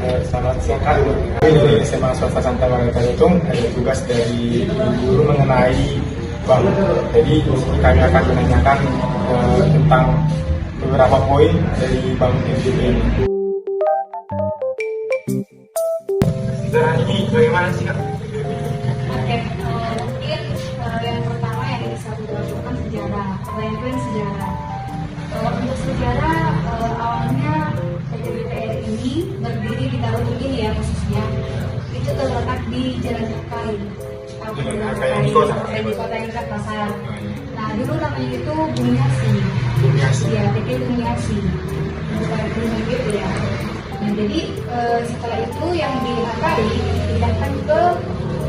Selamat siang Kak. Dari SMA Swasta Santa Margarita Lutung ada tugas dari guru mengenai bank. Jadi kami akan menanyakan tentang beberapa poin dari bank NBP ini. Nah, ini bagaimana sih Kak? Oke, mungkin yang pertama yang bisa kita lakukan sejarah. Yang kedua sejarah. Untuk sejarah awalnya PTBPR ini berdiri di tahun ini ya khususnya itu terletak di Jalan Kakai, di kota Pasar. Nah dulu namanya itu Bumiasi, ya PT Bumiasi, bukan gitu ya. Nah jadi setelah itu yang di Hakai dipindahkan ke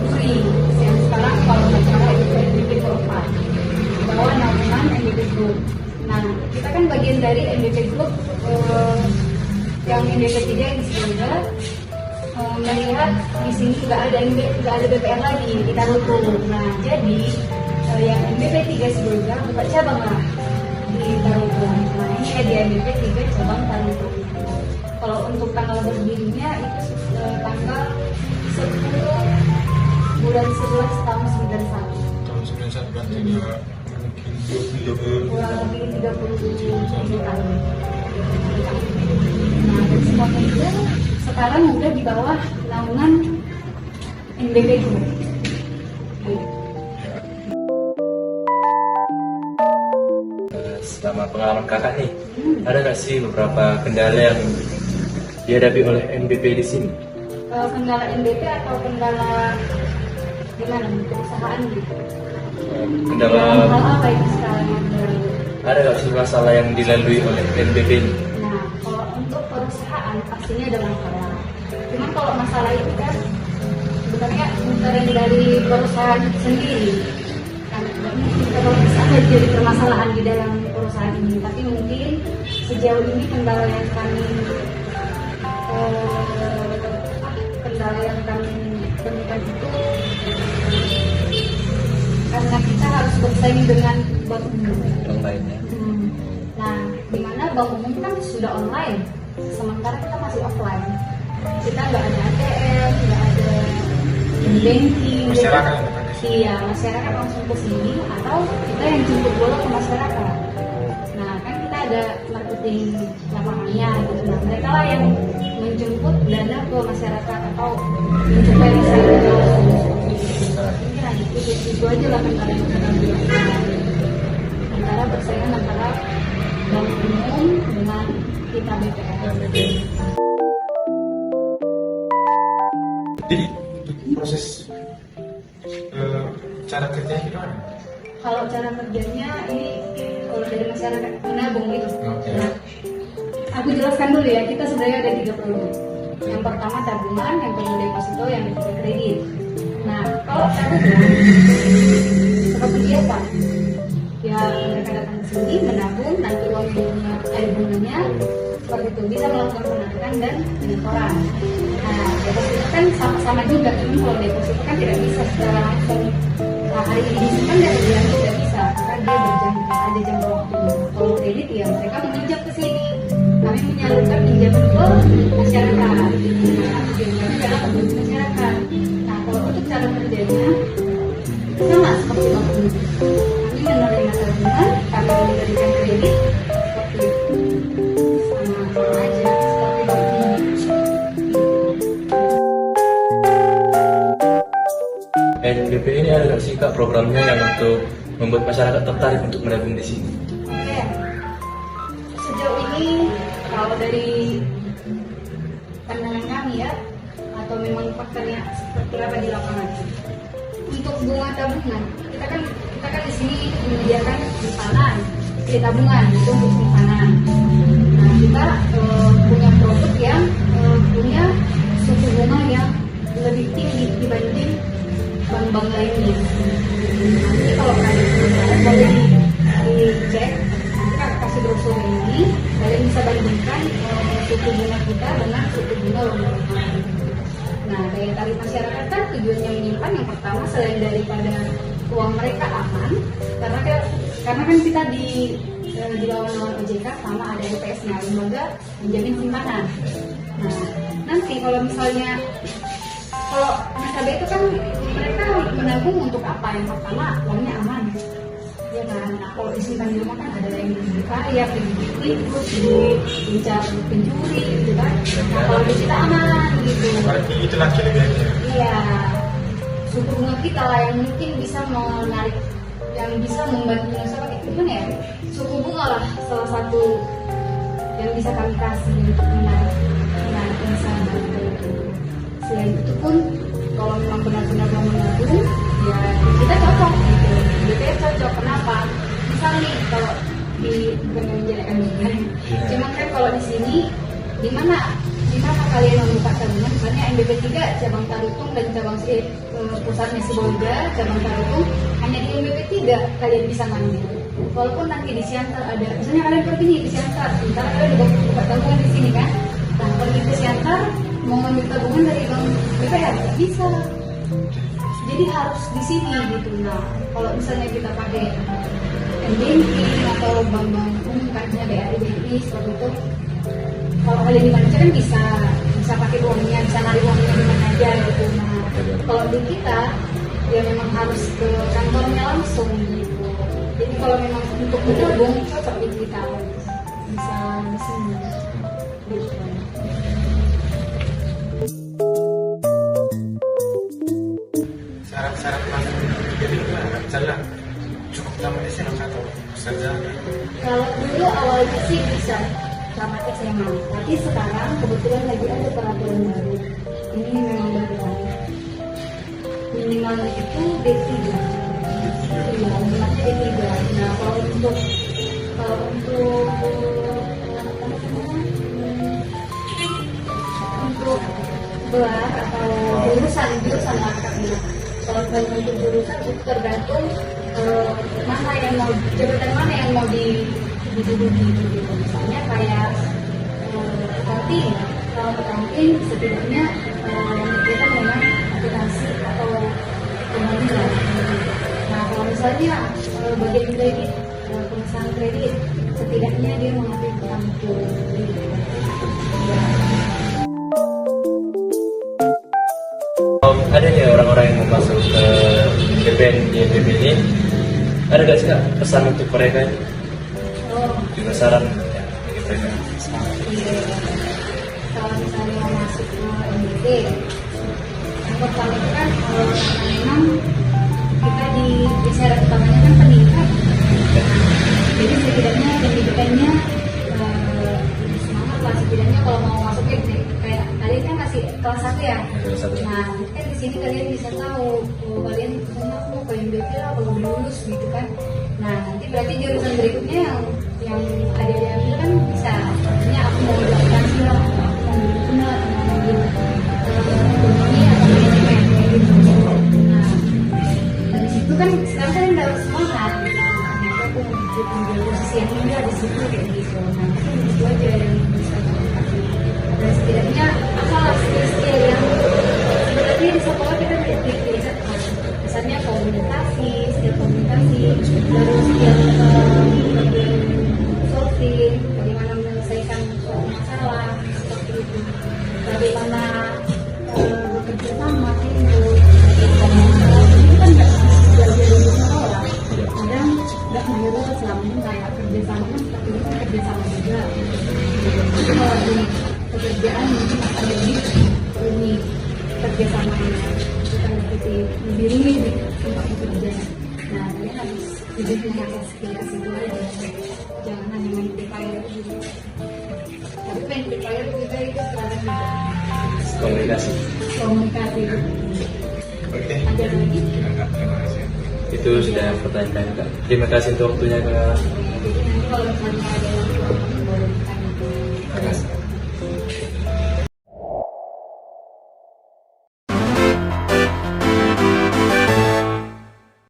Duri yang sekarang kalau nggak salah itu NBP Korpan di bawah naungan NBP Group. Nah kita kan bagian dari NBP Group yang NBP 3 yang sebelumnya melihat di sini nggak ada BPR lagi di Tarutung. Nah jadi yang NBP 3 sebelumnya buka cabang lah di Tarutung. Nah ini ada NBP 3 cabang Tarutung. Kalau untuk tanggal berdirinya itu tanggal 10 bulan 11 tahun 91. Tahun 91 kan jadi kurang lebih 37 tahun. Nah, dan semuanya itu sekarang udah di bawah naungan NBP Group. Selama pengalaman kakak nih, ada nggak sih beberapa kendala yang dihadapi oleh NBP di sini? Kendala NBP atau kendala gimana perusahaan gitu? Kendala Hal apa yang sekarang yang baru? ada nggak sih masalah yang dilalui oleh NBP ini? Nah, kalau untuk perusahaan pastinya ada masalah. Cuman kalau masalah itu kan sebenarnya bukan dari perusahaan sendiri. Kan kalau misalnya jadi permasalahan di dalam perusahaan ini, tapi mungkin sejauh ini kendala yang kami temukan itu karena kita harus bersaing dengan bank umum. Yang lainnya? Nah, di mana bank umum kan sudah online, sementara kita masih offline. Kita nggak ada ATM, nggak ada banking. Masyarakat. Iya, masyarakat langsung ke sini atau kita yang jemput bola ke masyarakat. Nah, kan kita ada marketing lapangannya gitu. Nah, mereka lah yang menjemput dana ke masyarakat atau mencapai masyarakat langsung. Mungkin hanya itu aja lah antara yang kita bilang. Antara persaingan antara bank umum dengan kita BPR. Jadi proses cara kerjanya gimana? Kalau cara kerjanya ini kalau dari masyarakat menabung gitu. Oke. Nah, aku jelaskan dulu ya, kita sebenarnya ada 3 produk. Yang pertama tabungan, yang kedua deposito, yang ketiga kredit. Nah, kalau tabungan seperti biasa, ya mereka datang ke sini menabung, nanti uang bunganya seperti itu bisa melakukan penagihan dan pengikoran. Nah, deposito kan sama-sama juga, cuman kalau deposito kan tidak bisa secara langsung. Nah, hari ini disimpan dan bulan tidak bisa, karena dia ada jangka waktunya. Kalau kredit ya mereka meminjam ke sini, kami menyalurkan pinjaman ke masyarakat. Nah, pinjaman adalah untuk masyarakat. Nah, kalau untuk cara kerjanya sama seperti bank umum. Kami menerima tabungan, kami memberikan kredit seperti itu. Sama aja seperti bank umum. NBP ini ada nggak sih kak programnya yang untuk membuat masyarakat tertarik untuk menabung di sini? Oke, sejauh ini kalau dari pandangan kami ya, atau memang faktanya seperti apa di lapangan, untuk bunga tabungan kita kan di sini menyediakan simpanan, tabungan itu untuk simpanan. Nah kita punya produk yang punya suku bunga yang lebih tinggi dibanding bank-bank lainnya. Nanti kalau kalian boleh dicek, nanti kan kasih brosur ini, kalian bisa bandingkan suku bunga kita dengan suku bunga bank lain. Nah, daya tarik masyarakat kan tujuannya menyimpan yang pertama selain daripada uang mereka aman, karena kan kita di bawah naungan OJK sama ada LPS-nya, lembaga menjamin simpanan. Nah, nanti kalau misalnya kalau nasabah itu kan mereka menabung untuk apa? Yang pertama uangnya aman, ya kan. Nah, kalau disimpan di rumah kan ada yang kaya, terus diincar pencuri gitu kan. Nah, kalau di kita aman gitu. Berarti itulah kelebihannya. Iya, suku bunga kita lah yang mungkin bisa menarik, yang bisa membantu nasabah kayak gimana ya? Suku bunga lah salah satu yang bisa kami kasih untuk menarik nasabah. Selain itu pun kalau memang benar-benar mau menabung, ya kita cocok gitu. BPR cocok. Kenapa? Misal nih kalau di bukan menjelekan bukan, cuman kan kalau di sini di mana kalian membuka tabungan? Misalnya MBP 3 cabang Tarutung dan cabang pusatnya Sibolga, cabang Tarutung hanya di MBP 3 kalian bisa ngambil. Walaupun nanti di Siantar ada, misalnya kalian pergi nih di Siantar, sementara kalian juga buka tabungan di sini kan? Nah, pergi ke Siantar mau ngambil tabungan dari bank BPR nggak bisa. Jadi harus di sini gitu. Nah, kalau misalnya kita pakai banking atau bank-bank umum kayak BRI, BRI seperti itu, kalau kalian di mana kan bisa pakai uangnya, bisa narik uangnya di mana aja gitu. Nah, kalau di kita ya memang harus ke kantornya langsung gitu. Jadi kalau memang untuk menabung cocok di kita bisa di sini gitu. Syarat-syarat masuk jadi gimana? Misalnya cukup tamat SMA atau sarjana? Kalau dulu awalnya sih bisa tamat SMA, tapi sekarang kebetulan lagi ada peraturan baru. Ini memang baru banget. Minimalnya itu D3. Iya, minimalnya D3. Nah, kalau untuk gelar atau jurusan akademik. Kalau untuk jurusan itu tergantung mana yang mau, jabatan mana yang mau diduduki gitu. Misalnya kayak accounting, kalau accounting setidaknya kita memang aplikasi atau pemanggilan. Nah, kalau misalnya bagian kredit, pengesahan kredit, setidaknya dia mengambil kampung gitu. Ada ya orang-orang yang mau masuk ke BPN di NBP ini, ada gak sih Kak pesan untuk mereka ini? Juga saran ya, bagi mereka. Kalau misalnya mau masuk ke NBP, yang pertama itu kan memang kita di syarat utamanya kan pendidikan. Jadi setidaknya pendidikannya semangat lah, setidaknya kalau mau masuk ke kayak kalian kan masih kelas 1 ya. Nah, kan di sini kalian bisa tahu kalian mau ke MBP lah kalau lulus gitu kan. Nah, nanti berarti jurusan berikutnya yang ada di ambil kan bisa. Artinya aku mau belajar lah, aku mau ambil ekonomi atau manajemen kayak gitu. Nah, dari situ kan sekarang kalian udah semangat. Nah, aku mau ambil posisi yang indah di situ kayak gitu. Nah, itu aja yang bisa aku. Dan setidaknya apalah skill yang sebenarnya di sekolah kita belajar misalnya komunikasi, skill komunikasi, lalu skill solving, bagaimana menyelesaikan suatu masalah seperti itu, bagaimana bekerja sama itu kan nggak belajar di sekolah, kadang nggak menurut selama kayak kerja sama kan seperti itu kan kerja sama juga. Jadi kalau di pekerjaan mungkin akan lebih kerjasamanya bukan lebih rumit di tempat bekerja. Nah, kalian harus lebih mengasah skill ke situ aja, jangan hanya main PKR gitu. Tapi main PKR juga itu sekarang juga Komunikasi. Oke. Ada lagi? Terima kasih. Itu sudah pertanyaan Kak. Terima kasih untuk waktunya Kak. Jadi nanti kalau misalnya ada